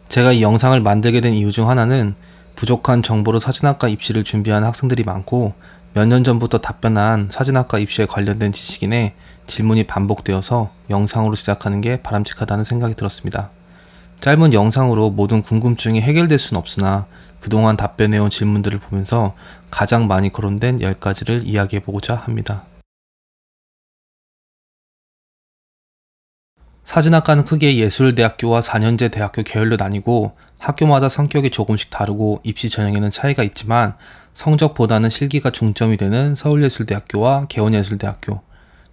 제가 이 영상을 만들게 된 이유 중 하나는 부족한 정보로 사진학과 입시를 준비하는 학생들이 많고 몇 년 전부터 답변한 사진학과 입시에 관련된 지식인의 질문이 반복되어서 영상으로 시작하는 게 바람직하다는 생각이 들었습니다. 짧은 영상으로 모든 궁금증이 해결될 수는 없으나 그동안 답변해온 질문들을 보면서 가장 많이 거론된 10가지를 이야기해보고자 합니다. 사진학과는 크게 예술대학교와 4년제 대학교 계열로 나뉘고 학교마다 성격이 조금씩 다르고 입시 전형에는 차이가 있지만 성적보다는 실기가 중점이 되는 서울예술대학교와 개원예술대학교,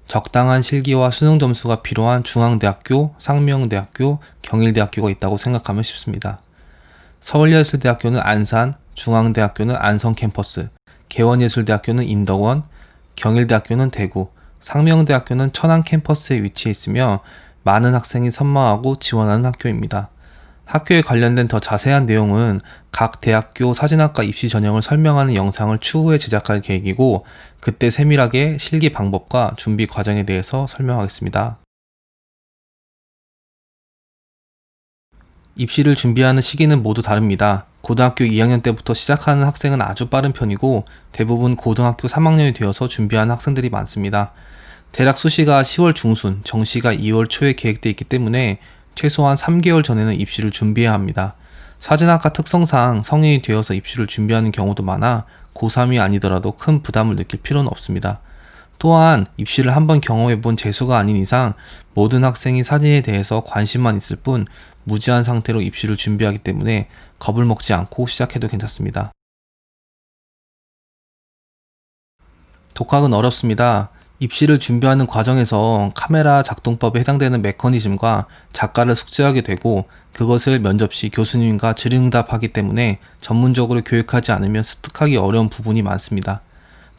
적당한 실기와 수능 점수가 필요한 중앙대학교, 상명대학교, 경일대학교가 있다고 생각하면 쉽습니다. 서울예술대학교는 안산, 중앙대학교는 안성 캠퍼스, 개원예술대학교는 인덕원, 경일대학교는 대구, 상명대학교는 천안 캠퍼스에 위치해 있으며 많은 학생이 선망하고 지원하는 학교입니다. 학교에 관련된 더 자세한 내용은 각 대학교 사진학과 입시 전형을 설명하는 영상을 추후에 제작할 계획이고 그때 세밀하게 실기 방법과 준비 과정에 대해서 설명하겠습니다. 입시를 준비하는 시기는 모두 다릅니다. 고등학교 2학년 때부터 시작하는 학생은 아주 빠른 편이고 대부분 고등학교 3학년이 되어서 준비하는 학생들이 많습니다. 대략 수시가 10월 중순, 정시가 2월 초에 계획되어 있기 때문에 최소한 3개월 전에는 입시를 준비해야 합니다. 사진학과 특성상 성인이 되어서 입시를 준비하는 경우도 많아 고3이 아니더라도 큰 부담을 느낄 필요는 없습니다. 또한 입시를 한번 경험해본 재수가 아닌 이상 모든 학생이 사진에 대해서 관심만 있을 뿐 무지한 상태로 입시를 준비하기 때문에 겁을 먹지 않고 시작해도 괜찮습니다. 독학은 어렵습니다. 입시를 준비하는 과정에서 카메라 작동법에 해당되는 메커니즘과 작가를 숙지하게 되고 그것을 면접 시 교수님과 질의응답하기 때문에 전문적으로 교육하지 않으면 습득하기 어려운 부분이 많습니다.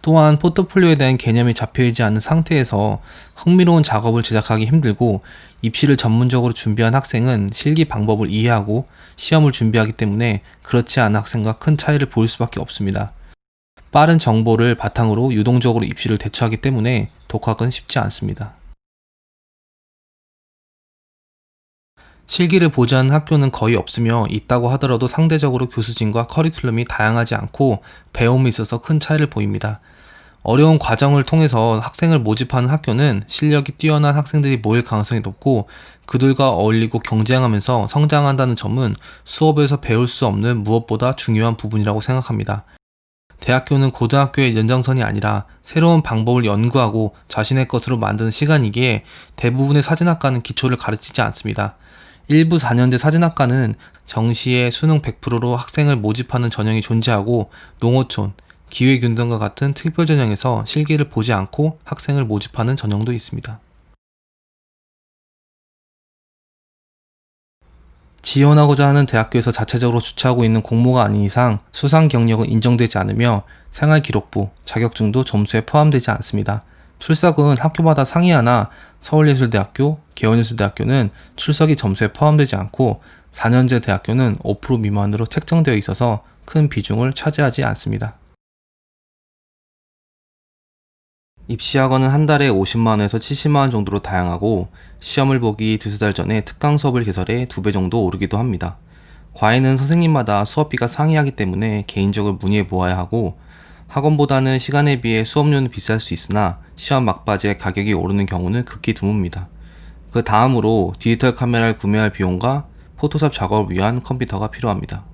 또한 포트폴리오에 대한 개념이 잡혀있지 않은 상태에서 흥미로운 작업을 제작하기 힘들고 입시를 전문적으로 준비한 학생은 실기 방법을 이해하고 시험을 준비하기 때문에 그렇지 않은 학생과 큰 차이를 보일 수밖에 없습니다. 빠른 정보를 바탕으로 유동적으로 입시를 대처하기 때문에 독학은 쉽지 않습니다. 실기를 보좌하는 학교는 거의 없으며 있다고 하더라도 상대적으로 교수진과 커리큘럼이 다양하지 않고 배움에 있어서 큰 차이를 보입니다. 어려운 과정을 통해서 학생을 모집하는 학교는 실력이 뛰어난 학생들이 모일 가능성이 높고 그들과 어울리고 경쟁하면서 성장한다는 점은 수업에서 배울 수 없는 무엇보다 중요한 부분이라고 생각합니다. 대학교는 고등학교의 연장선이 아니라 새로운 방법을 연구하고 자신의 것으로 만드는 시간이기에 대부분의 사진학과는 기초를 가르치지 않습니다. 일부 4년제 사진학과는 정시에 수능 100%로 학생을 모집하는 전형이 존재하고 농어촌, 기회균등과 같은 특별 전형에서 실기를 보지 않고 학생을 모집하는 전형도 있습니다. 지원하고자 하는 대학교에서 자체적으로 주최하고 있는 공모가 아닌 이상 수상 경력은 인정되지 않으며 생활기록부, 자격증도 점수에 포함되지 않습니다. 출석은 학교마다 상이하나 서울예술대학교, 개원예술대학교는 출석이 점수에 포함되지 않고 4년제 대학교는 5% 미만으로 책정되어 있어서 큰 비중을 차지하지 않습니다. 입시학원은 한 달에 50만원에서 70만원 정도로 다양하고 시험을 보기 두세 달 전에 특강 수업을 개설해 2배 정도 오르기도 합니다. 과외는 선생님마다 수업비가 상이하기 때문에 개인적으로 문의해 보아야 하고 학원보다는 시간에 비해 수업료는 비쌀 수 있으나 시험 막바지에 가격이 오르는 경우는 극히 드뭅니다. 그 다음으로 디지털 카메라를 구매할 비용과 포토샵 작업을 위한 컴퓨터가 필요합니다.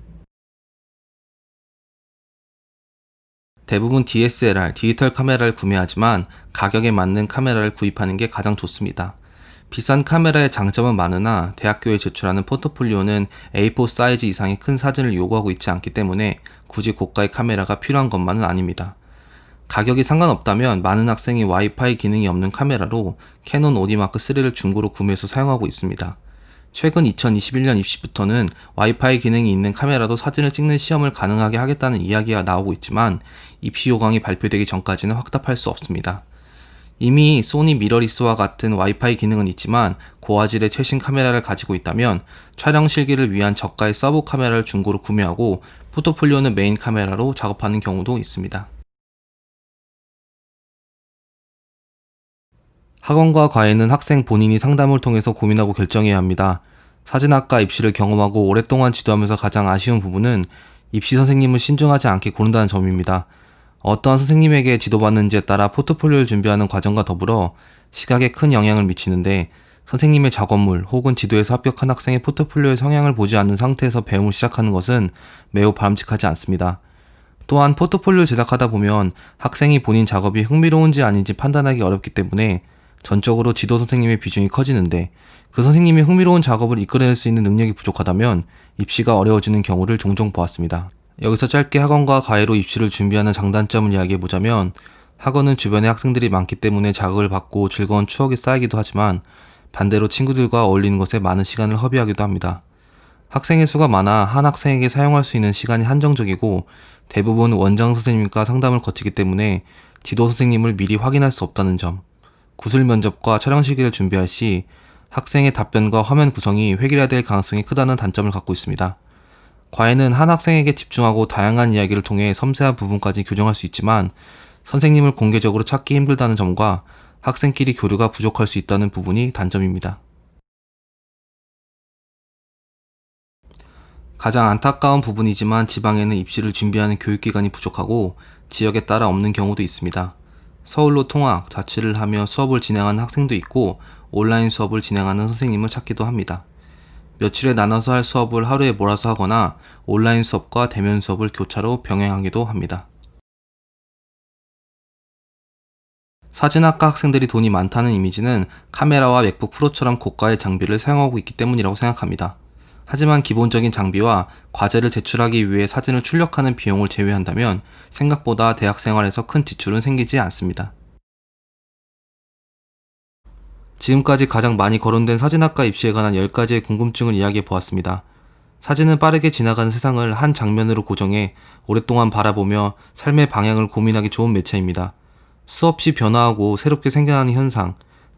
대부분 DSLR, 디지털 카메라를 구매하지만 가격에 맞는 카메라를 구입하는 게 가장 좋습니다. 비싼 카메라의 장점은 많으나 대학교에 제출하는 포트폴리오는 A4 사이즈 이상의 큰 사진을 요구하고 있지 않기 때문에 굳이 고가의 카메라가 필요한 것만은 아닙니다. 가격이 상관없다면 많은 학생이 와이파이 기능이 없는 카메라로 캐논 오디마크3를 중고로 구매해서 사용하고 있습니다. 최근 2021년 입시부터는 와이파이 기능이 있는 카메라도 사진을 찍는 시험을 가능하게 하겠다는 이야기가 나오고 있지만 입시 요강이 발표되기 전까지는 확답할 수 없습니다. 이미 소니 미러리스와 같은 와이파이 기능은 있지만 고화질의 최신 카메라를 가지고 있다면 촬영 실기를 위한 저가의 서브 카메라를 중고로 구매하고 포트폴리오는 메인 카메라로 작업하는 경우도 있습니다. 학원과 과외는 학생 본인이 상담을 통해서 고민하고 결정해야 합니다. 사진학과 입시를 경험하고 오랫동안 지도하면서 가장 아쉬운 부분은 입시 선생님을 신중하지 않게 고른다는 점입니다. 어떠한 선생님에게 지도받는지에 따라 포트폴리오를 준비하는 과정과 더불어 시각에 큰 영향을 미치는데, 선생님의 작업물 혹은 지도에서 합격한 학생의 포트폴리오의 성향을 보지 않는 상태에서 배움을 시작하는 것은 매우 바람직하지 않습니다. 또한 포트폴리오를 제작하다 보면 학생이 본인 작업이 흥미로운지 아닌지 판단하기 어렵기 때문에 전적으로 지도 선생님의 비중이 커지는데, 그 선생님이 흥미로운 작업을 이끌어낼 수 있는 능력이 부족하다면 입시가 어려워지는 경우를 종종 보았습니다. 여기서 짧게 학원과 과외로 입시를 준비하는 장단점을 이야기해보자면, 학원은 주변에 학생들이 많기 때문에 자극을 받고 즐거운 추억이 쌓이기도 하지만 반대로 친구들과 어울리는 것에 많은 시간을 허비하기도 합니다. 학생의 수가 많아 한 학생에게 사용할 수 있는 시간이 한정적이고 대부분 원장 선생님과 상담을 거치기 때문에 지도 선생님을 미리 확인할 수 없다는 점, 구술 면접과 촬영 실기를 준비할 시 학생의 답변과 화면 구성이 획일화될 가능성이 크다는 단점을 갖고 있습니다. 과외는 한 학생에게 집중하고 다양한 이야기를 통해 섬세한 부분까지 교정할 수 있지만 선생님을 공개적으로 찾기 힘들다는 점과 학생끼리 교류가 부족할 수 있다는 부분이 단점입니다. 가장 안타까운 부분이지만 지방에는 입시를 준비하는 교육기관이 부족하고 지역에 따라 없는 경우도 있습니다. 서울로 통학, 자취를 하며 수업을 진행하는 학생도 있고 온라인 수업을 진행하는 선생님을 찾기도 합니다. 며칠에 나눠서 할 수업을 하루에 몰아서 하거나 온라인 수업과 대면 수업을 교차로 병행하기도 합니다. 사진학과 학생들이 돈이 많다는 이미지는 카메라와 맥북 프로처럼 고가의 장비를 사용하고 있기 때문이라고 생각합니다. 하지만 기본적인 장비와 과제를 제출하기 위해 사진을 출력하는 비용을 제외한다면 생각보다 대학 생활에서 큰 지출은 생기지 않습니다. 지금까지 가장 많이 거론된 사진학과 입시에 관한 10가지의 궁금증을 이야기해 보았습니다. 사진은 빠르게 지나가는 세상을 한 장면으로 고정해 오랫동안 바라보며 삶의 방향을 고민하기 좋은 매체입니다. 수없이 변화하고 새롭게 생겨나는 현상,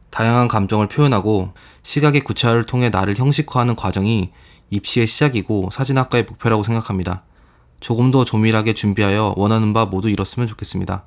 다양한 감정을 표현하고 시각의 구체화를 통해 나를 형식화하는 과정이 입시의 시작이고 사진학과의 목표라고 생각합니다. 조금 더 조밀하게 준비하여 원하는 바 모두 이뤘으면 좋겠습니다.